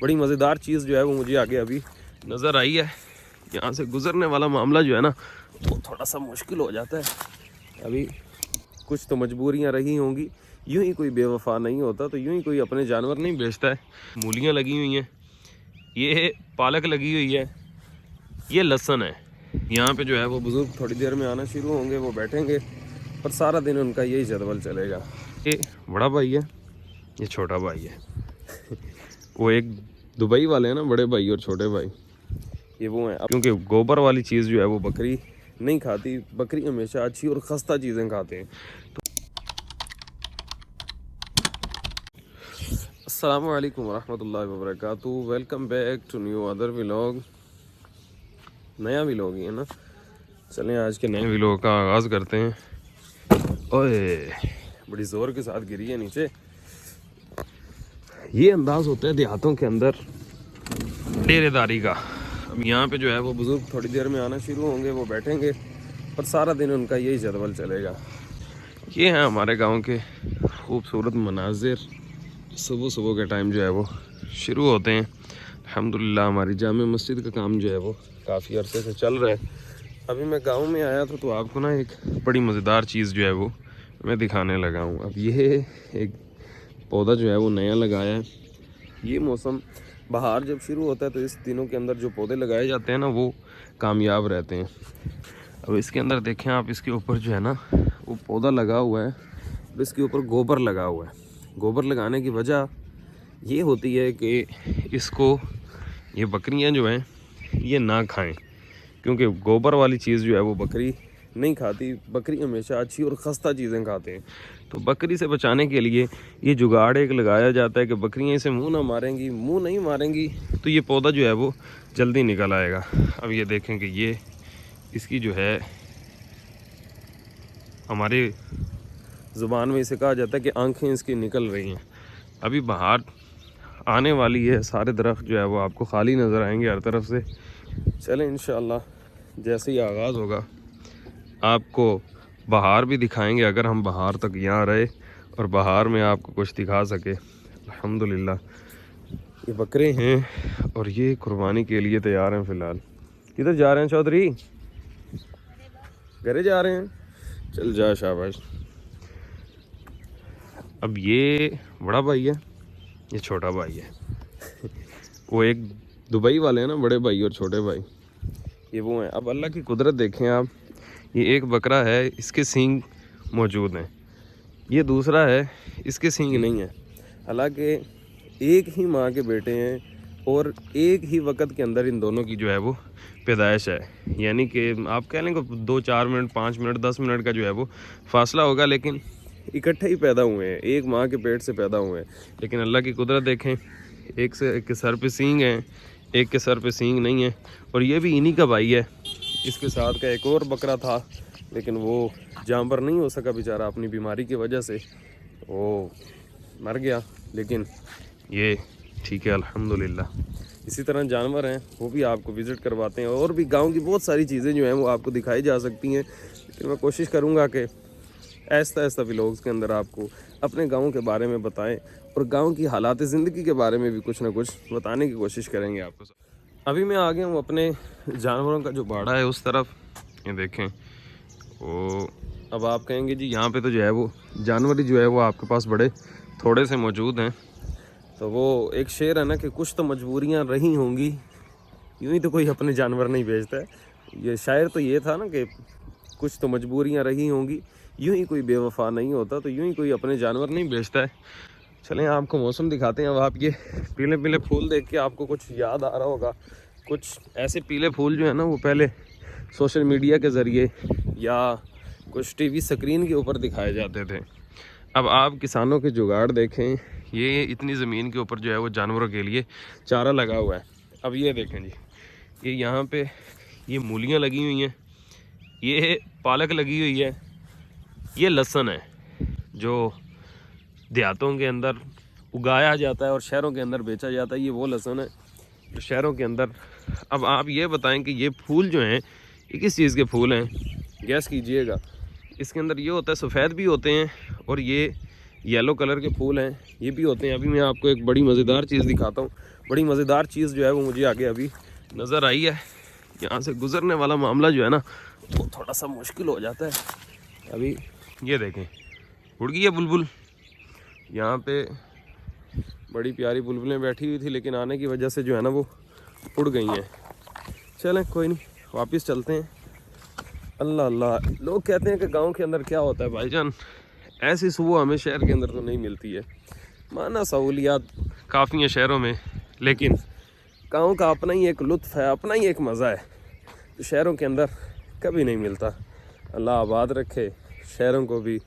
बड़ी मज़ेदार चीज़ जो है वो मुझे आगे अभी नज़र आई है। यहाँ से गुज़रने वाला मामला जो है ना वो थोड़ा सा मुश्किल हो जाता है। अभी कुछ तो मजबूरियाँ रही होंगी, यूँ ही कोई बेवफा नहीं होता, तो यूँ ही कोई अपने जानवर नहीं बेचता है। मूलियाँ लगी हुई हैं, ये पालक लगी हुई है, ये लहसुन है। यहाँ पे जो है वो बुज़ुर्ग थोड़ी देर में आना शुरू होंगे, वो बैठेंगे और सारा दिन उनका यही जदवल चलेगा। ये बड़ा भाई है, ये छोटा भाई है। वो एक दुबई वाले हैं ना, बड़े भाई और छोटे भाई, ये वो हैं। क्योंकि गोबर वाली चीज़ जो है वो बकरी नहीं खाती, बकरी हमेशा अच्छी और खस्ता चीज़ें खाते हैं। अस्सलामु अलैकुम वरहमतुल्लाहि वबरकातुहू। Welcome back to new other vlog. नया व्लॉग ही है ना। चलें आज के नए व्लॉग का आगाज़ करते हैं। ओए बड़ी ज़ोर के साथ गिरी है नीचे। ये अंदाज़ होता है देहातों के अंदर डेरेदारी का। अब यहाँ पे जो है वो बुज़ुर्ग थोड़ी देर में आना शुरू होंगे, वो बैठेंगे और सारा दिन उनका यही जदवल चलेगा। ये हैं हमारे गांव के खूबसूरत मनाजिर। सुबह सुबह के टाइम जो है वो शुरू होते हैं। अल्हम्दुलिल्लाह हमारी जामे मस्जिद का काम जो है वो काफ़ी अरसे से चल रहा है। अभी मैं गांव में आया था तो आपको ना एक बड़ी मज़ेदार चीज़ जो है वो मैं दिखाने लगा हूँ। अब ये एक पौधा जो है वो नया लगाया है। ये मौसम बाहर जब शुरू होता है तो इस दिनों के अंदर जो पौधे लगाए जाते हैं ना वो कामयाब रहते हैं। अब इसके अंदर देखें आप, इसके ऊपर जो है ना वो पौधा लगा हुआ है और इसके ऊपर गोबर लगा हुआ है। गोबर लगाने की वजह ये होती है कि इसको ये बकरियां जो हैं ये ना खाएं, क्योंकि गोबर वाली चीज़ जो है वो बकरी नहीं खाती। बकरी हमेशा अच्छी और खस्ता चीज़ें खाते हैं। तो बकरी से बचाने के लिए ये जुगाड़ एक लगाया जाता है कि बकरियां इसे मुंह ना मारेंगी। मुंह नहीं मारेंगी तो ये पौधा जो है वो जल्दी निकल आएगा। अब ये देखें कि ये इसकी जो है हमारे ज़ुबान में इसे कहा जाता है कि आंखें इसकी निकल रही हैं। अभी बाहर आने वाली है, सारे दरख्त जो है वो आपको खाली नज़र आएंगे हर तरफ से। चलें इंशाअल्लाह जैसे ही आगाज़ होगा आपको बाहर भी दिखाएंगे, अगर हम बाहर तक यहाँ रहे और बाहर में आपको कुछ दिखा सके। अल्हम्दुलिल्लाह ये बकरे हैं और ये कुर्बानी के लिए तैयार हैं। फ़िलहाल किधर जा रहे हैं चौधरी? घरे जा रहे हैं? चल जा, शाबाश। अब ये बड़ा भाई है, ये छोटा भाई है। वो एक दुबई वाले हैं ना, बड़े भाई और छोटे भाई, ये वो हैं। अब अल्लाह की कुदरत देखें आप, ये एक बकरा है, इसके सींग मौजूद हैं। ये दूसरा है, इसके सींग नहीं है। हालांकि एक ही माँ के बेटे हैं और एक ही वक़्त के अंदर इन दोनों की जो है वो पैदाइश है। यानी कि आप कह लेंगे 2-4 मिनट, 5 मिनट, 10 मिनट का जो है वो फासला होगा, लेकिन इकट्ठे ही पैदा हुए हैं, एक माँ के पेट से पैदा हुए हैं। लेकिन अल्लाह की कुदरत देखें, एक के सर पे सींग हैं, एक के सर पे सींग नहीं है। और ये भी इन्हीं का भाई है। इसके साथ का एक और बकरा था, लेकिन वो जानवर नहीं हो सका बेचारा, अपनी बीमारी की वजह से वो मर गया। लेकिन ये ठीक है अल्हम्दुलिल्लाह। इसी तरह जानवर हैं वो भी आपको विज़िट करवाते हैं, और भी गांव की बहुत सारी चीज़ें जो हैं वो आपको दिखाई जा सकती हैं। लेकिन मैं कोशिश करूँगा कि ऐसा ऐसा व्लॉग्स के अंदर आपको अपने गांव के बारे में बताएं और गांव की हालात ज़िंदगी के बारे में भी कुछ ना कुछ बताने की कोशिश करेंगे आपको। अभी मैं आ गया हूँ अपने जानवरों का जो बाड़ा है उस तरफ। ये देखें वो, अब आप कहेंगे जी यहाँ पे तो जो है वो जानवर ही जो है वो आपके पास बड़े थोड़े से मौजूद हैं। तो वो एक शेर है ना कि कुछ तो मजबूरियाँ रही होंगी, यूँ ही तो कोई अपने जानवर नहीं बेचता है। ये शायर तो ये था ना कि कुछ तो मजबूरियाँ रही होंगी, यूँ ही कोई बेवफा नहीं होता, तो यूँ ही कोई अपने जानवर नहीं बेचता है। चलें आपको मौसम दिखाते हैं। अब आप ये पीले पीले फूल देख के आपको कुछ याद आ रहा होगा। कुछ ऐसे पीले फूल जो है ना वो पहले सोशल मीडिया के ज़रिए या कुछ टीवी स्क्रीन के ऊपर दिखाए जाते थे। अब आप किसानों के जुगाड़ देखें, ये इतनी ज़मीन के ऊपर जो है वो जानवरों के लिए चारा लगा हुआ है। अब ये देखें जी, ये यहाँ पे ये मूलियाँ लगी हुई हैं, ये पालक लगी हुई है, ये लहसुन है जो देहातों के अंदर उगाया जाता है और शहरों के अंदर बेचा जाता है। ये वो लहसुन है जो शहरों के अंदर। अब आप ये बताएं कि ये फूल जो हैं ये किस चीज़ के फूल हैं? गैस कीजिएगा। इसके अंदर ये होता है, सफ़ेद भी होते हैं और ये येलो कलर के फूल हैं, ये भी होते हैं। अभी मैं आपको एक बड़ी मज़ेदार चीज़ दिखाता हूँ, बड़ी मज़ेदार चीज़ जो है वो मुझे आगे अभी नज़र आई है। यहाँ से गुज़रने वाला मामला जो है ना वो थोड़ा सा मुश्किल हो जाता है। अभी ये देखें उड़ गई है बुलबुल, यहाँ पे बड़ी प्यारी बुलबुलें बैठी हुई थी लेकिन आने की वजह से जो है ना वो उड़ गई हैं। चलें कोई नहीं, वापस चलते हैं। अल्लाह अल्लाह, लोग कहते हैं कि गांव के अंदर क्या होता है भाईजान, ऐसी सुबह हमें शहर के अंदर तो नहीं मिलती है। माना सहूलियात काफ़ी हैं शहरों में, लेकिन गांव का अपना ही एक लुत्फ़ है, अपना ही एक मज़ा है जो शहरों के अंदर कभी नहीं मिलता। अल्लाह आबाद रखे शहरों को भी,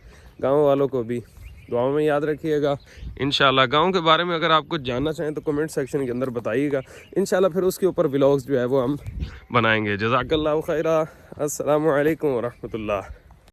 गांव वालों को भी। दुआओं में याद रखिएगा। इंशाल्लाह गांव के बारे में अगर आप कुछ जानना चाहें तो कमेंट सेक्शन के अंदर बताइएगा। इंशाल्लाह फिर उसके ऊपर व्लॉग्स जो है वो हम बनाएंगे। जज़ाकल्लाहु खैरा। अस्सलामु अलैकुम व रहमतुल्लाह।